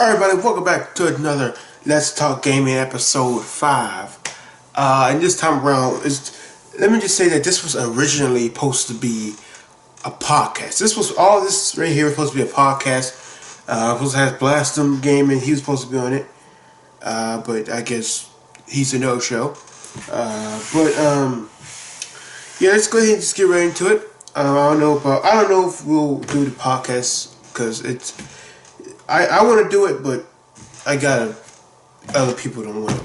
Alright, everybody, welcome back to another Let's Talk Gaming episode 5. And this time around, let me just say that this was originally supposed to be a podcast. This right here was supposed to be a podcast. Supposed to have Blastum Gaming. He was supposed to be on it. But I guess he's a no-show. Yeah, let's go ahead and just get right into it. I don't know if we'll do the podcast because I want to do it, but other people don't want to,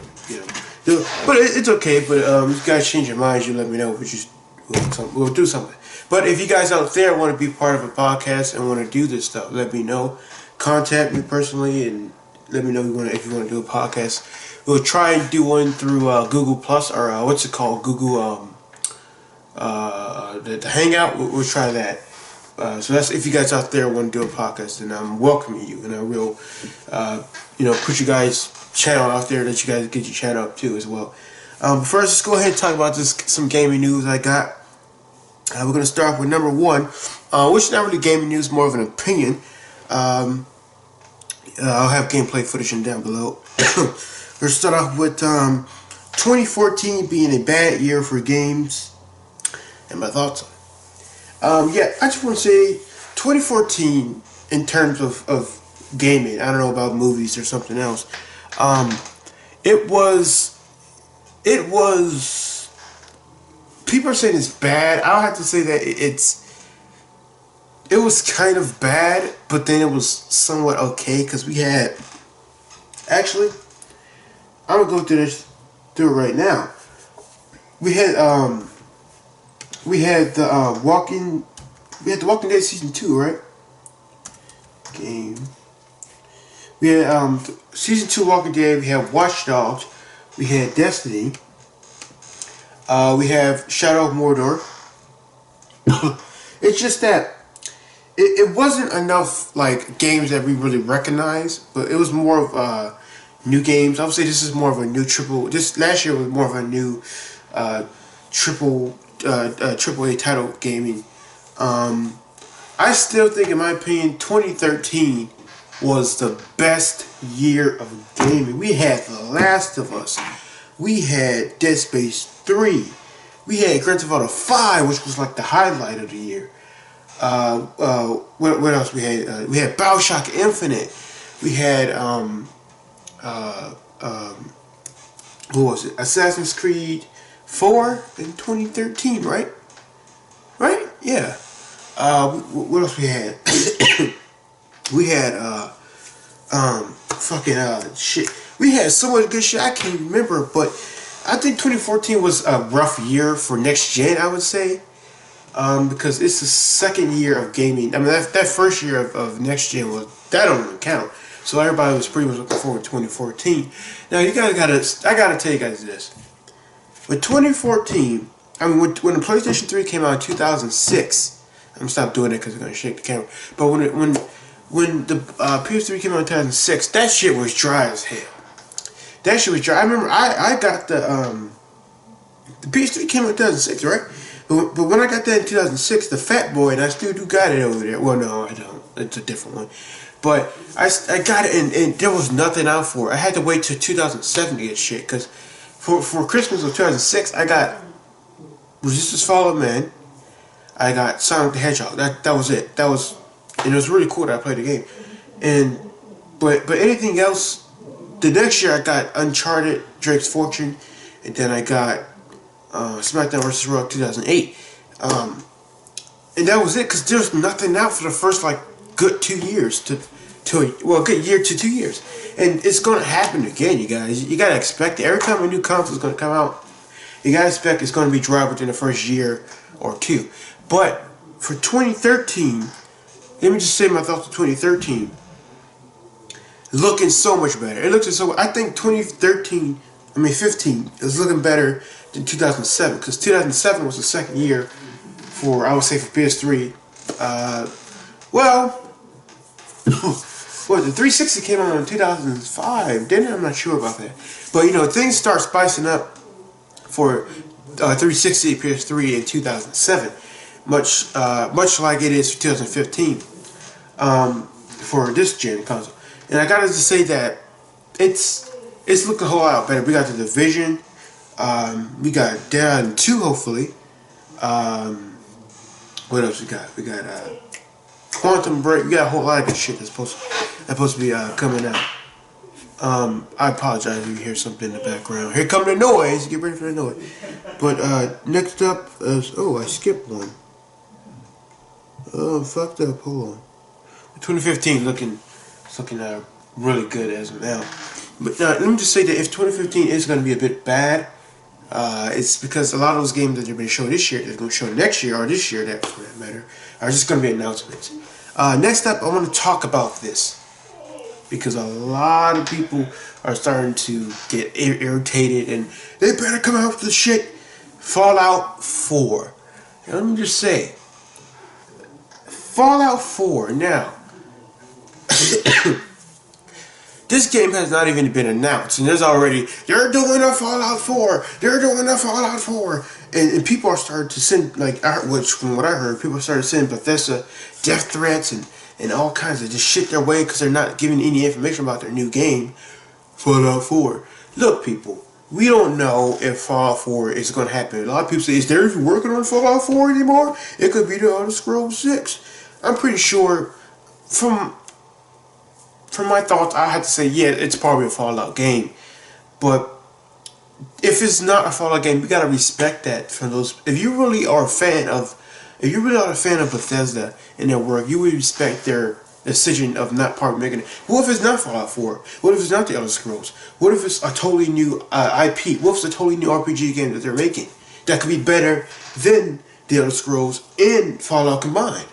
do it. But it's okay. But if you guys change your minds, you let me know. We'll do something. But if you guys out there want to be part of a podcast and want to do this stuff, let me know. Contact me personally and let me know if you want to do a podcast. We'll try and do one through Google Plus or what's it called? Google the Hangout. We'll try that. So that's if you guys out there want to do a podcast, then I'm welcoming you, and I will, put you guys' channel out there that you guys get your channel up too as well. But first, let's go ahead and talk about some gaming news I got. We're gonna start with number one, which is not really gaming news, more of an opinion. I'll have gameplay footage down below. Let's start off with 2014 being a bad year for games, and my thoughts on it. I just want to say 2014 in terms of gaming, I don't know about movies or something else, it was people are saying it's bad. I'll have to say that it was kind of bad, but then it was somewhat okay because we had, actually, I'm gonna go through it right now. We had the Walking Dead season 2, right? Game. We had season 2 Walking Dead. We had WatchDogs. We had Destiny. We have Shadow of Mordor. It's just that it wasn't enough like games that we really recognize, but it was more of new games. I would say this is more of a new triple. This last year was more of a new AAA title gaming. I still think, in my opinion, 2013 was the best year of gaming. We had The Last of Us. We had Dead Space 3. We had Grand Theft Auto 5, which was like the highlight of the year. What else we had? We had BioShock Infinite. We had what was it? Assassin's Creed 4 in 2013, right? Right? Yeah. What else we had? We had shit. We had so much good shit I can't remember, but I think 2014 was a rough year for next gen, I would say. Because it's the second year of gaming. I mean, that first year of next gen that don't even count. So everybody was pretty much looking forward to 2014. Now I gotta tell you guys this. With 2014, I mean, when the PlayStation 3 came out in 2006, I'm gonna stop doing it because it's gonna shake the camera. But when the PS3 came out in 2006, that shit was dry as hell. That shit was dry. I remember I got the PS3 came out in 2006, right? But when I got that in 2006, the Fat Boy, and I still do got it over there. Well, no, I don't. It's a different one. But I got it, and there was nothing out for it. I had to wait till 2007 to get shit, because for Christmas of 2006, I got Resistance Fallout Man. I got Sonic the Hedgehog. That was it. And it was really cool that I played the game. But anything else, the next year I got Uncharted, Drake's Fortune, and then I got SmackDown vs. Raw 2008. And that was it, because there was nothing out for the first good 2 years a good year to 2 years. And it's going to happen again, you guys. You got to expect it. Every time a new console is going to come out, you got to expect it's going to be dry within the first year or two. But for 2013, let me just say my thoughts on 2013. Looking so much better. I think 2015 is looking better than 2007, because 2007 was the second year for, I would say, for PS3. The 360 came out in 2005, didn't it? I'm not sure about that. But, things start spicing up for 360 PS3 in 2007, much like it is for 2015 for this gen console. And I gotta just say that it's looking a whole lot better. We got the Division. We got Dead Island 2, hopefully. What else we got? We got Quantum Break. We got a whole lot of good shit that's supposed to be coming out. I apologize if you hear something in the background. Here come the noise. Get ready for the noise. But next up is, oh, I skipped one. Oh, fucked up. Hold on. 2015 looking really good as of now. But let me just say that if 2015 is going to be a bit bad, it's because a lot of those games that they're going to show this year, they're going to show next year, or this year, that for that matter, are just going to be announcements. Next up, I want to talk about this, because a lot of people are starting to get irritated, and they better come out with the shit. Fallout 4. Now, let me just say, Fallout 4, now, this game has not even been announced, and there's already, they're doing a Fallout 4, they're doing a Fallout 4, and people are starting to send, like, which from what I heard, people started sending Bethesda death threats and all kinds of just shit their way because they're not giving any information about their new game, Fallout 4. Look, people, we don't know if Fallout 4 is going to happen. A lot of people say, is there even working on Fallout 4 anymore? It could be the Elder Scrolls 6. I'm pretty sure, from my thoughts, I have to say, yeah, it's probably a Fallout game. But if it's not a Fallout game, we gotta respect that from those. If you really are a fan of Bethesda and their work, you would respect their decision of not probably making it. What if it's not Fallout 4? What if it's not the Elder Scrolls? What if it's a totally new IP? What if it's a totally new RPG game that they're making that could be better than the Elder Scrolls and Fallout combined?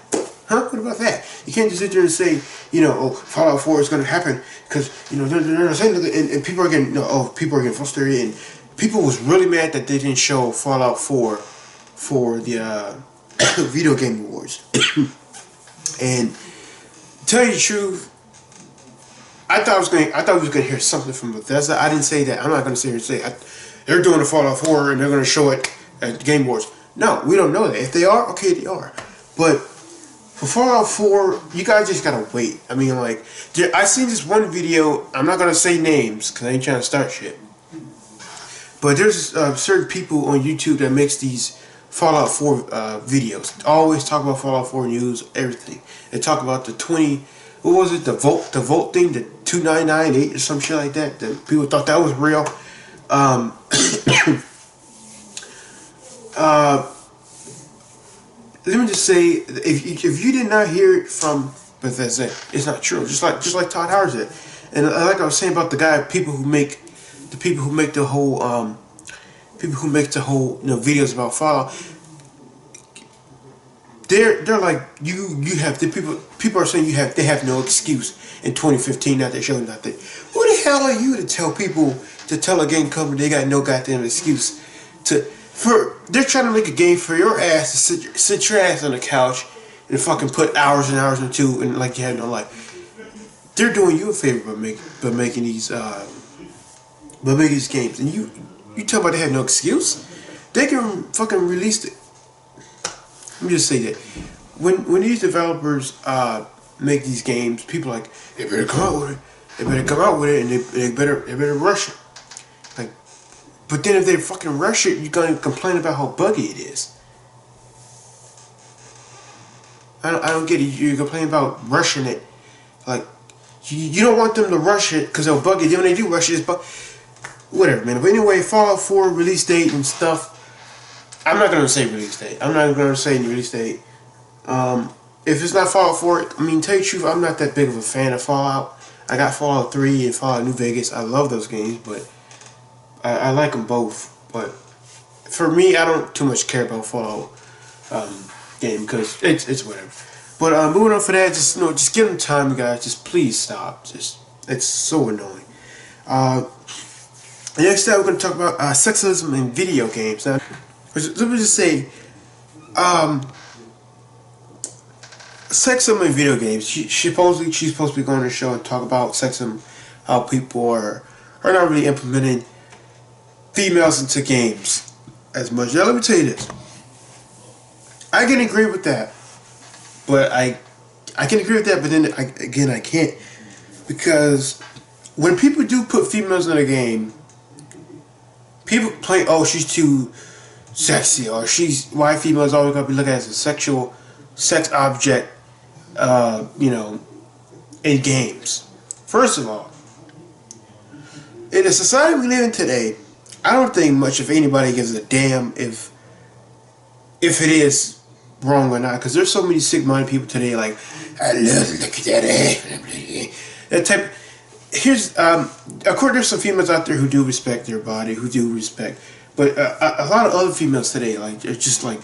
Huh? What about that? You can't just sit there and say, you know, oh, Fallout 4 is going to happen because, you know, they're saying that, and people are getting, you know, oh, people are getting frustrated, and people was really mad that they didn't show Fallout 4 for the Video Game Awards. And to tell you the truth, I thought we was gonna hear something from Bethesda. I didn't say that. I'm not gonna sit here and say they're doing a Fallout 4 and they're gonna show it at the Game Awards. No, we don't know that. If they are, okay, they are. But for Fallout 4, you guys just gotta wait. I mean, like, I seen this one video. I'm not gonna say names because I ain't trying to start shit. But there's certain people on YouTube that makes these Fallout 4 videos. Always talk about Fallout 4 news, everything. They talk about the 20, what was it, the vote thing, the 2998 or some shit like that. That people thought that was real. Let me just say, if you did not hear it from Bethesda, it's not true. Just like Todd Howard said, and like I was saying about the guy, people who make the whole you know, videos about Fallout. They're like you have the people are saying they have no excuse in 2015 not to show nothing. Who the hell are you to tell a game company they got no goddamn excuse they're trying to make a game for your ass to sit your ass on the couch and fucking put hours and hours into and like you have no life. They're doing you a favor by making these games, and you talk about they have no excuse. They can fucking release it. Let me just say that when these developers make these games, people are like, they better come out with it. They better come out with it, and they better rush it. Like, but then if they fucking rush it, you're gonna complain about how buggy it is. I don't get it. You complain about rushing it, like you don't want them to rush it because they'll bug it. Then when they do rush it, it's whatever, man. But anyway, Fallout 4 release date and stuff. I'm not gonna say release date. I'm not gonna say release date. If it's not Fallout 4, I mean, tell you the truth, I'm not that big of a fan of Fallout. I got Fallout 3 and Fallout New Vegas. I love those games, but I like them both. But for me, I don't too much care about Fallout game because it's whatever. But moving on for that, just give them time, guys. Just please stop. It's so annoying. Next up, we're going to talk about sexism in video games. Now, let me just say, sexism in video games. She's supposed to be going on the show and talk about sexism, how people are not really implementing females into games as much. Now, let me tell you this. I can agree with that, but I can agree with that, but then I can't Because when people do put females in a game, people play, oh, she's too sexy, or why females always gonna be looked at as a sexual sex object, in games. First of all, in the society we live in today, I don't think much if anybody gives a damn if it is wrong or not, because there's so many sick-minded people today like, I love to look at that ass. That type. Here's of course there's some females out there who do respect their body, who do respect, but a lot of other females today, like, it's just like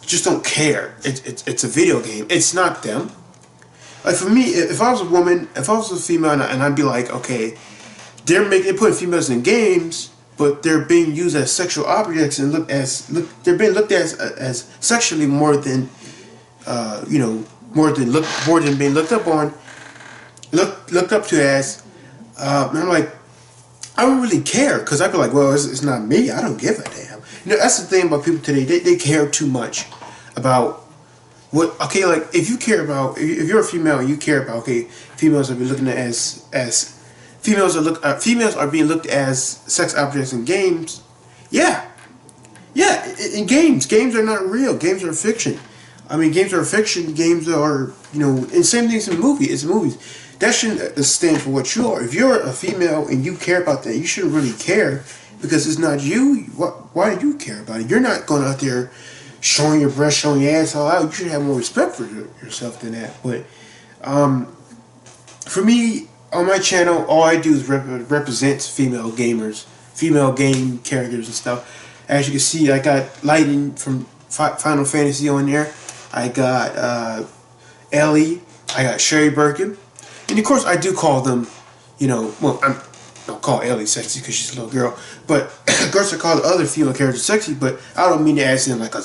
just don't care. It's a video game. It's not them. Like, for me, if I was a woman, if I was a female, and I'd be like, okay, they're putting females in games, but they're being used as sexual objects and they're being looked at as sexually more than more than being looked up on, looked up to as. And I'm like, I don't really care, because I'd be like, well, it's not me. I don't give a damn. That's the thing about people today. They care too much about what. Okay, like, if you're a female and you care about, okay, females are being looked at as females are being looked as sex objects in games. Yeah, in games are not real. Games are fiction. I mean, games are fiction. Games are, and same things in movies. That shouldn't stand for what you are. If you're a female and you care about that, you shouldn't really care, because it's not you. Why do you care about it? You're not going out there showing your breast, showing your ass all out. You should have more respect for yourself than that. But for me, on my channel, all I do is represent female gamers, female game characters and stuff. As you can see, I got Lightning from Final Fantasy on there. I got Ellie. I got Sherry Birkin. And of course, I do call them, well, I don't call Ellie sexy because she's a little girl, but of course I call the other female characters sexy, but I don't mean it as in like a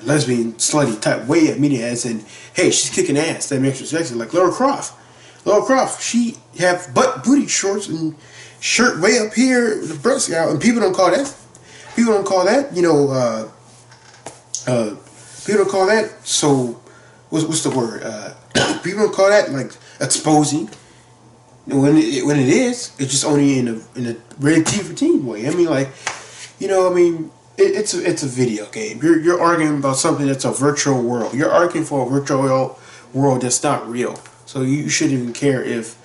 lesbian, slutty type way. I mean it as in, hey, she's kicking ass. That makes her sexy. Like Lara Croft. She have booty shorts and shirt way up here, the breasts out, and people don't call that. People don't call that. People don't call that. So, what's the word? People don't call that like exposing. When it is, it's just only in a rated T for teen way. I mean, like, it's a video game. You're arguing about something that's a virtual world. You're arguing for a virtual world that's not real. So you shouldn't even care if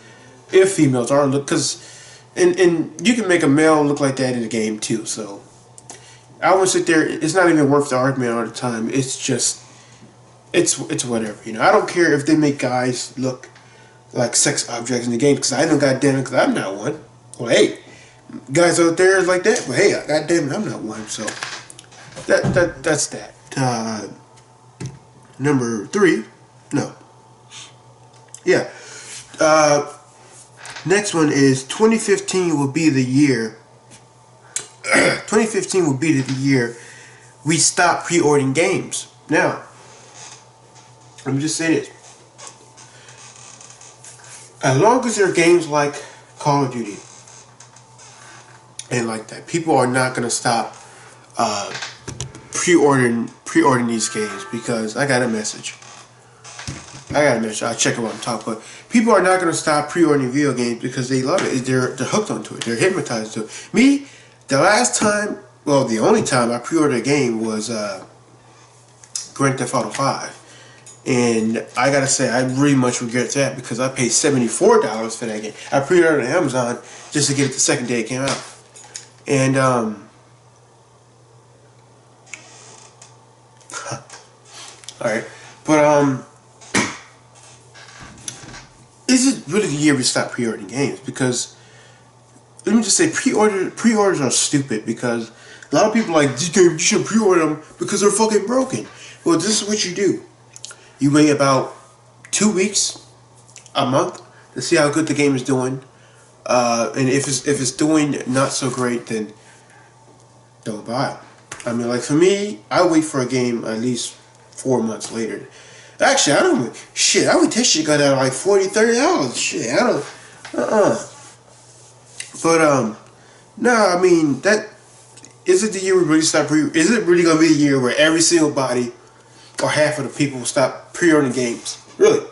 females are and you can make a male look like that in the game too. So I won't sit there. It's not even worth the argument all the time. It's just it's whatever. I don't care if they make guys look like sex objects in the game, because I don't goddamn it, because I'm not one. Well, hey, guys out there is like that, but hey, goddamn it, I'm not one. So that's that. Number 3, no. Yeah. Next one is 2015 will be the year. 2015 will be the year we stop pre-ordering games. Now, let me just say this. As long as there are games like Call of Duty and like that, people are not going to stop pre-ordering these games, because I got a message. I'll check it when I'm talking, but people are not going to stop pre-ordering video games because they love it. They're hooked onto it. They're hypnotized to it. Me, the only time I pre-ordered a game was Grand Theft Auto 5. And I gotta say, I really much regret that, because I paid $74 for that game. I pre-ordered it on Amazon just to get it the second day it came out. And alright. But is it really the year we stop pre-ordering games? Because let me just say, pre-orders are stupid, because a lot of people are like, these games, you should pre-order them because they're fucking broken. Well, this is what you do. You wait about 2 weeks, a month, to see how good the game is doing. And if it's doing not so great, then don't buy it. I mean, like, for me, I wait for a game at least 4 months later. Actually, I don't. Shit, I would. That shit got out like $40, $30. Shit, I don't. But no, I mean, that is it. The year we really stop Is it really gonna be the year where every single body or half of the people will stop pre-ordering games? Really?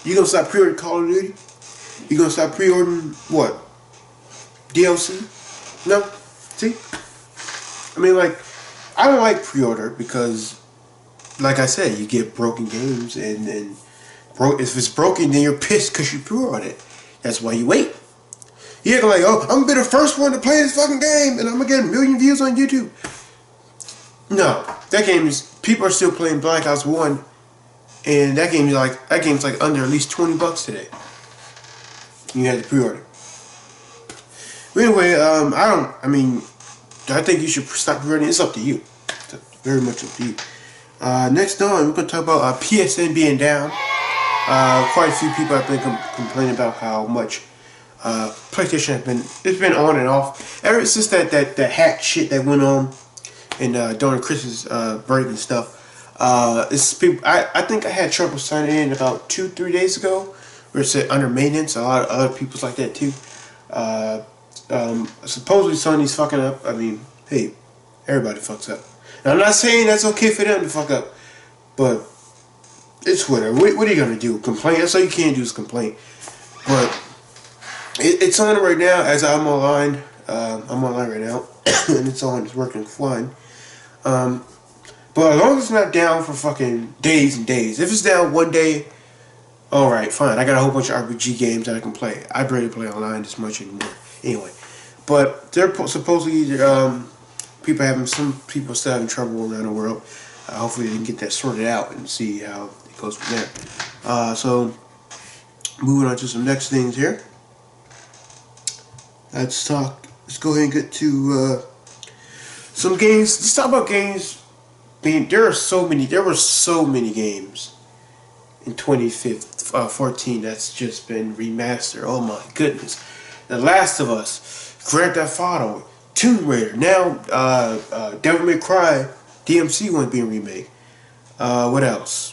You gonna stop pre-ordering Call of Duty? You gonna stop pre-ordering what? DLC? No. See? I mean, like, I don't like pre-order because, like I said, you get broken games, and if it's broken, then you're pissed because you pre-ordered it. That's why you wait. You act like, oh, I'm gonna be the first one to play this fucking game, and I'm gonna get a million views on YouTube. No, that game is, people are still playing Black Ops 1, and that game's like under at least $20 today. You had to pre-order. But anyway, I think you should stop pre-ordering. It's up to you. It's very much up to you. Next on, we're gonna talk about PSN being down. Quite a few people have been complaining about how much PlayStation it's been on and off ever since that hack shit that went on and during Christmas break and stuff. It's people. I think I had trouble signing in about 2-3 days ago, where it said under maintenance. A lot of other people's like that too. Supposedly Sony's fucking up. I mean, hey, everybody fucks up. Now, I'm not saying that's okay for them to fuck up, but it's whatever. What are you gonna do? Complain? That's all you can do is complain. But it's on right now as I'm online. I'm online right now, and it's on. It's working fine. But as long as it's not down for fucking days and days. If it's down one day, alright, fine. I got a whole bunch of RPG games that I can play. I barely play online this much anymore. Anyway. But they're supposedly, some people still having trouble around the world. Hopefully they can get that sorted out and see how it goes from there. So, moving on to some next things here. Let's go ahead and get to some games. Let's talk about games. There were so many games in 2014 that's just been remastered. Oh my goodness. The Last of Us, Grand Theft Auto, Tomb Raider, now Devil May Cry, DMC one being remade. What else?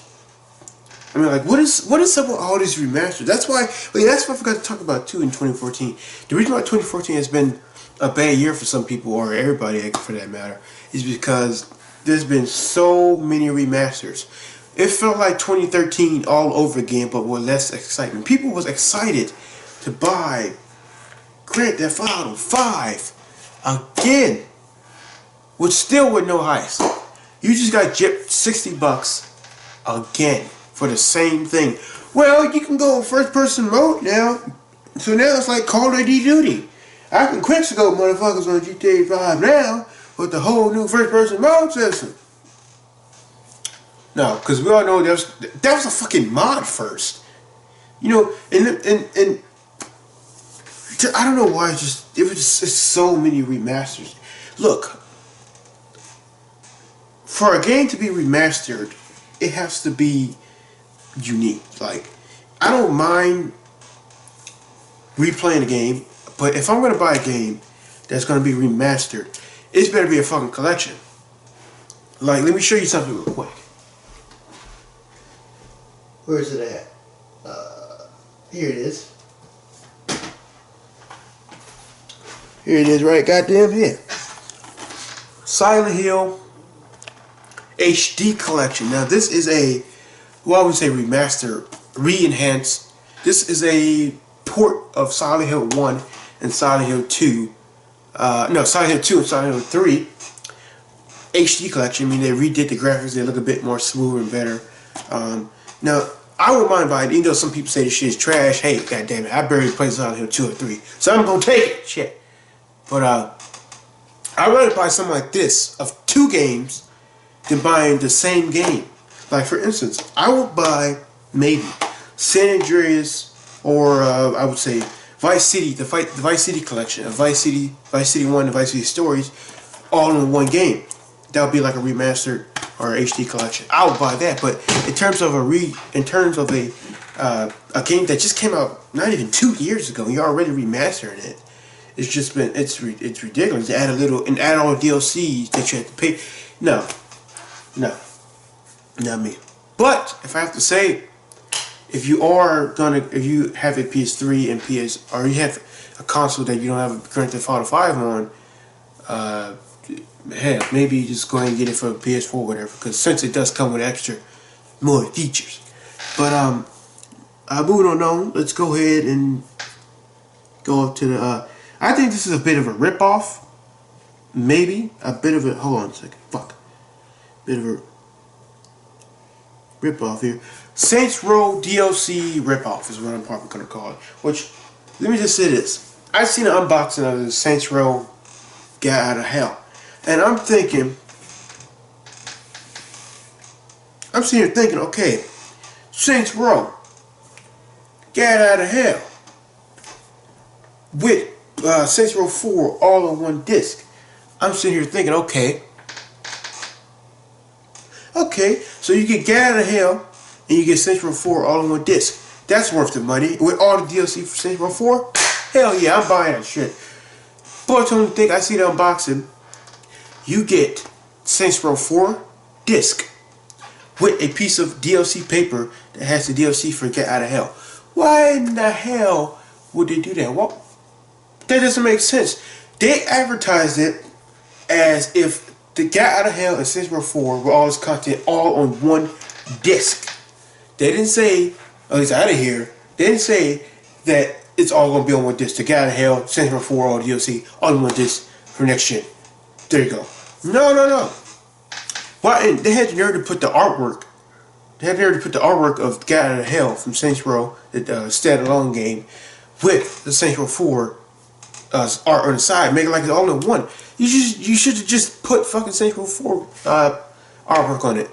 I mean, like, what is up with all these remasters? That's what I forgot to talk about too in 2014. The reason why 2014 has been a bad year for some people, or everybody for that matter, is because there's been so many remasters. It felt like 2013 all over again, but with less excitement. People was excited to buy Grand Theft Auto 5 again, with no heist. You just got gypped $60 again for the same thing. Well, you can go first person mode now, so now it's like Call of Duty. I can quick scope motherfuckers on GTA 5 now with the whole new first person mode system. No, because we all know that was a fucking mod first. You know, and I don't know why it's so many remasters. Look, for a game to be remastered, it has to be unique. Like, I don't mind replaying a game, but if I'm gonna buy a game that's gonna be remastered, it's better be a fucking collection. Like, let me show you something real quick. Where is it at? Here it is. Here it is, right goddamn here. Silent Hill HD Collection. Now this is I would say remaster, re-enhanced. This is a port of Silent Hill 1 and Silent Hill 2. Silent Hill 2 and Silent Hill 3 HD Collection. I mean, they redid the graphics. They look a bit more smooth and better. Now, I wouldn't mind buying it, even though some people say this shit is trash. Hey, goddamn it, I barely played Silent Hill 2 or 3, so I'm gonna take it. Shit. But I'd rather buy something like this of 2 games than buying the same game. Like, for instance, I would buy maybe San Andreas, or I would say Vice City, the Vice City collection of Vice City 1 and Vice City Stories, all in one game. That would be like a remastered or HD collection. I would buy that. But in terms of a game that just came out not even 2 years ago, and you're already remastering it, it's ridiculous to add add all the DLCs that you have to pay. No, not me. But if I have to say, if you have a PS3 and or you have a console that you don't have a Grand Theft Auto 5 on, hell, maybe just go ahead and get it for PS4 or whatever, because since it does come with more features. But moving on, let's go ahead and go up to the, I think this is a bit of a ripoff. Maybe. A bit of a, hold on a second, fuck. Bit of a ripoff here. Saints Row DLC ripoff is what I'm probably going to call it. Which, let me just say this. I've seen an unboxing of the Saints Row Get Out of Hell. And I'm sitting here thinking, okay, Saints Row Get Out of Hell with Saints Row 4 all on one disc. I'm sitting here thinking, okay, so you get Get Out of Hell and you get Saints Row 4 all on one disc. That's worth the money. With all the DLC for Saints Row 4, hell yeah, I'm buying that shit. But the only thing I see the unboxing, you get Saints Row 4 disc with a piece of DLC paper that has the DLC for Get Out of Hell. Why in the hell would they do that? Well, that doesn't make sense. They advertised it as if the Get Out of Hell and Saints Row 4 were all this content all on one disc. They didn't say, oh, it's out of here. They didn't say that it's all going to be on one disc. The Get Out of Hell, Saints Row 4, all DLC, all on one disc for next gen. There you go. No. Why? They had the nerve to put the artwork. They had the nerve to put the artwork of Get Out of Hell from Saints Row, the standalone game, with the Saints Row 4 art on the side, make it like it's all in one. You should have just put fucking Saints Row 4 artwork on it.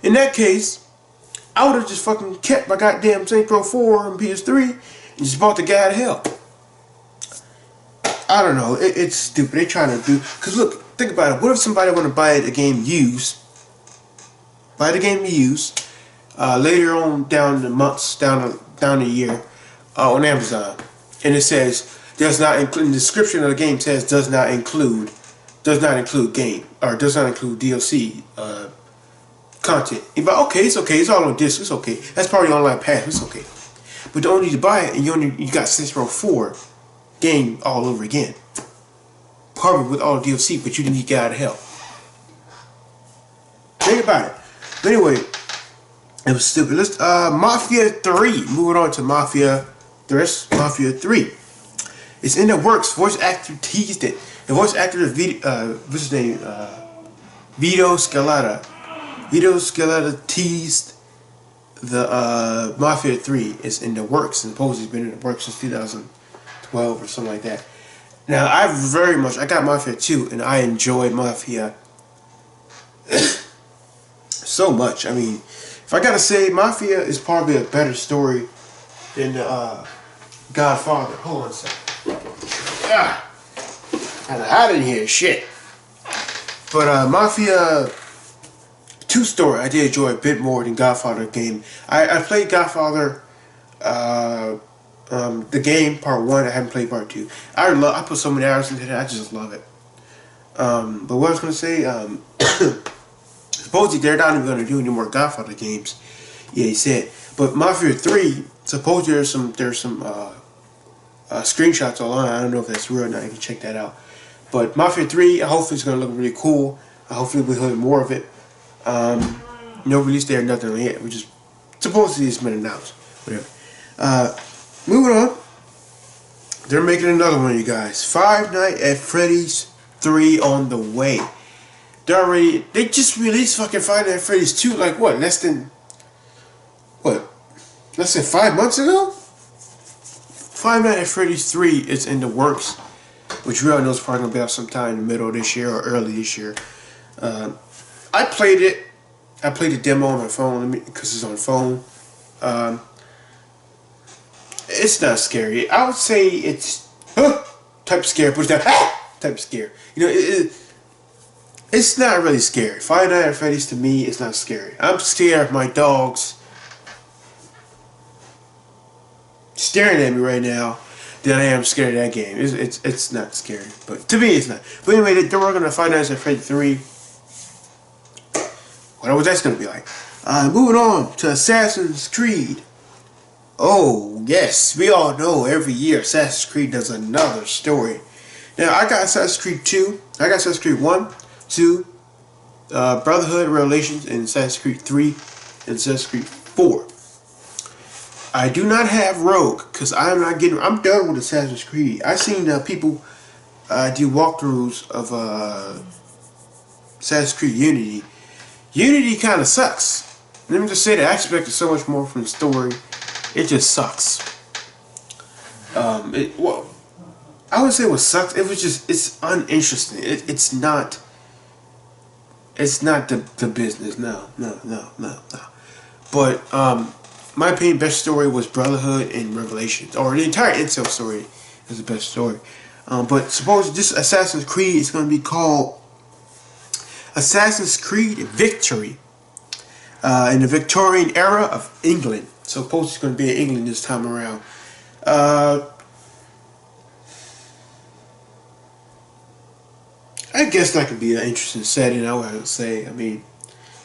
In that case, I would have just fucking kept my goddamn Saints Row 4 on PS3 and just bought the Get Out of Hell. I don't know. It's stupid. They trying to do, cause look, think about it. What if somebody want to buy the game used? Buy the game used later on down the months, down the year on Amazon, and it says does not include. The description of the game says does not include game or does not include DLC content. But okay, it's okay. It's all on disc. It's okay. That's probably online pass. It's okay. But you don't need to buy it, and you got Saints Row 4 game all over again. Probably with all the DLC, but you didn't get Out of Hell. Think about it. But anyway, it was stupid. Let's Mafia 3. Moving on to Mafia 3. It's in the works. Voice actor teased it. The voice actor of what's his name? Vito Scalata. Vito Scalata teased the Mafia 3 is in the works, and supposedly it's been in the works since 2012 or something like that. Now, I got Mafia 2, and I enjoyed Mafia so much. I mean, if I gotta say, Mafia is probably a better story than Godfather. Hold on a second. Kinda hot in here, shit. But Mafia 2 story, I did enjoy a bit more than Godfather game. I played Godfather, the game part 1. I haven't played part 2. I put so many hours into that. I just love it. But what I was gonna say, supposedly they're not even gonna do any more Godfather games. Yeah, he said. But Mafia 3, supposedly there's some screenshots online. I don't know if that's real or not. You can check that out. But Mafia 3, hopefully it's gonna look really cool. Hopefully we'll hear more of it. No release date or nothing yet. We just supposedly it's been announced. Whatever. Moving on. They're making another one, you guys. Five Nights at Freddy's 3 on the way. They just released fucking Five Nights at Freddy's 2 like what? Less than 5 months ago? Five Nights at Freddy's 3 is in the works, which we all know is probably gonna be out sometime in the middle of this year or early this year. I played it. I played the demo on my phone because it's on phone. It's not scary. I would say it's type of scary, but it's not type of scary. You know, it's not really scary. Five Nights at Freddy's to me is not scary. I'm scared of my dogs staring at me right now than I am scared of that game. It's not scary, but to me it's not. But anyway, they're working on Five Nights at Freddy's 3. Wonder what that's gonna be like. Moving on to Assassin's Creed. Oh yes, we all know every year Assassin's Creed does another story. Now I got Assassin's Creed 2. I got Assassin's Creed 1, 2, Brotherhood, Revelations, and Assassin's Creed 3, and Assassin's Creed 4. I do not have Rogue because I'm not getting. I'm done with Assassin's Creed. I seen people do walkthroughs of Assassin's Creed Unity. Unity kind of sucks. Let me just say that I expected so much more from the story. It just sucks. Well, I would say what sucks. It was just it's uninteresting. It's not. It's not the business. No. But my opinion, best story was Brotherhood and Revelations, or the entire Intel story is the best story. But suppose this Assassin's Creed is going to be called Assassin's Creed Victory in the Victorian era of England. So suppose it's going to be in England this time around. I guess that could be an interesting setting, I would say. I mean,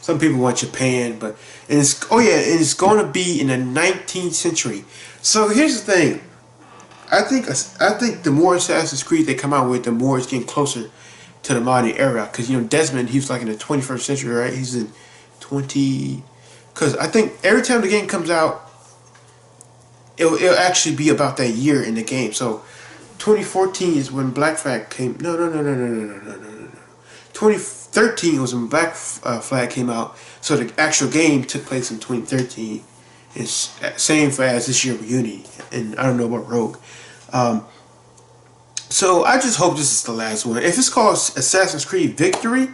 some people want Japan, but it's going to be in the 19th century. So here's the thing. I think the more Assassin's Creed they come out with, the more it's getting closer to the modern era. Because Desmond, he was like in the 21st century, right? He's in 20. Because I think every time the game comes out, it'll actually be about that year in the game. So 2014 is when Black Flag came. No. 2013 was when Black Flag came out. So the actual game took place in 2013. It's same as this year with Unity, and I don't know about Rogue. So I just hope this is the last one. If it's called Assassin's Creed Victory,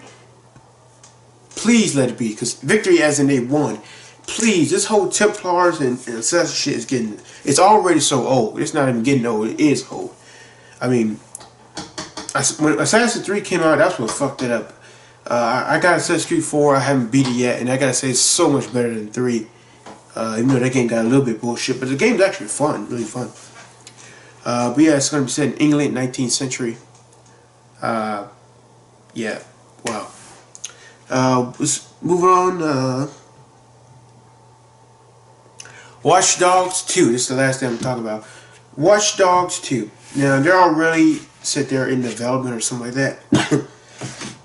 please let it be, because Victory as in they won. Please, this whole Templars and Assassin shit is getting, it's already so old. It's not even getting old, it is old. I mean, when Assassin 3 came out, that's what fucked it up. I got Assassin's Creed 4, I haven't beat it yet, and I gotta say it's so much better than 3. Even though that game got a little bit bullshit, but the game's actually fun, really fun. But yeah, it's gonna be set in England, 19th century. Yeah, wow. Let's move on. WatchDogs 2. This is the last thing I'm talking about. WatchDogs 2. Now, they're already set there in development or something like that.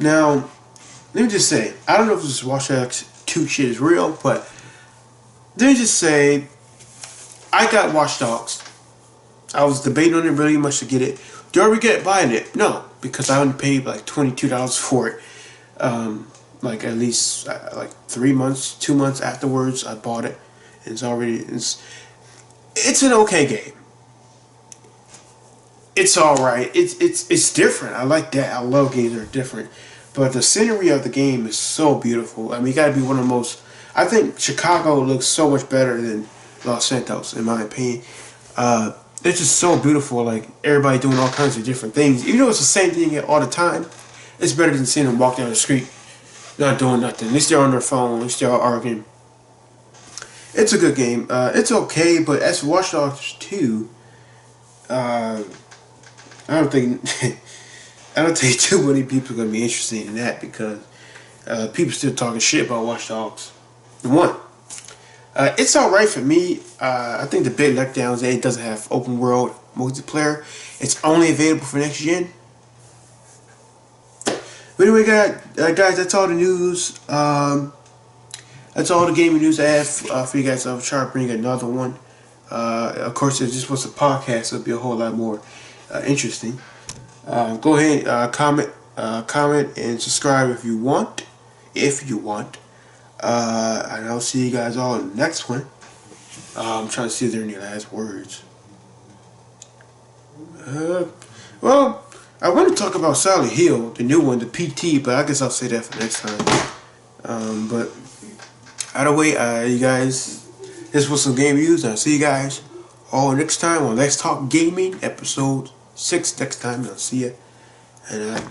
Now, let me just say, I don't know if this WatchDogs 2 shit is real, but let me just say, I got WatchDogs. I was debating on it really much to get it. Do I regret buying it? No, because I only paid like $22 for it. Like at least like 3 months, 2 months afterwards, I bought it. It's an okay game. It's alright. It's different. I like that. I love games that are different. But the scenery of the game is so beautiful. I mean, you gotta be one of the most. I think Chicago looks so much better than Los Santos, in my opinion. It's just so beautiful. Like everybody doing all kinds of different things. Even though it's the same thing all the time, it's better than seeing them walk down the street, not doing nothing. At least they're on their phone. At least they're arguing. It's a good game. It's okay, but as for Watch Dogs 2, I don't think too many people are gonna be interested in that, because people still talking shit about Watch Dogs 1. It's alright for me. I think the big letdown is that it doesn't have open world multiplayer. It's only available for next gen. But anyway, guys, that's all the news. That's all the gaming news I have for you guys. I'll try to bring another one. Of course, if this was a podcast, it'll be a whole lot more interesting. Go ahead, comment and subscribe if you want. And I'll see you guys all in the next one. I'm trying to see if there are any last words. Well, I want to talk about Silent Hill, the new one, the PT, but I guess I'll say that for next time. But either way, you guys, this was some game news. I'll see you guys all next time on Let's Talk Gaming, episode 6 next time. I'll see you. And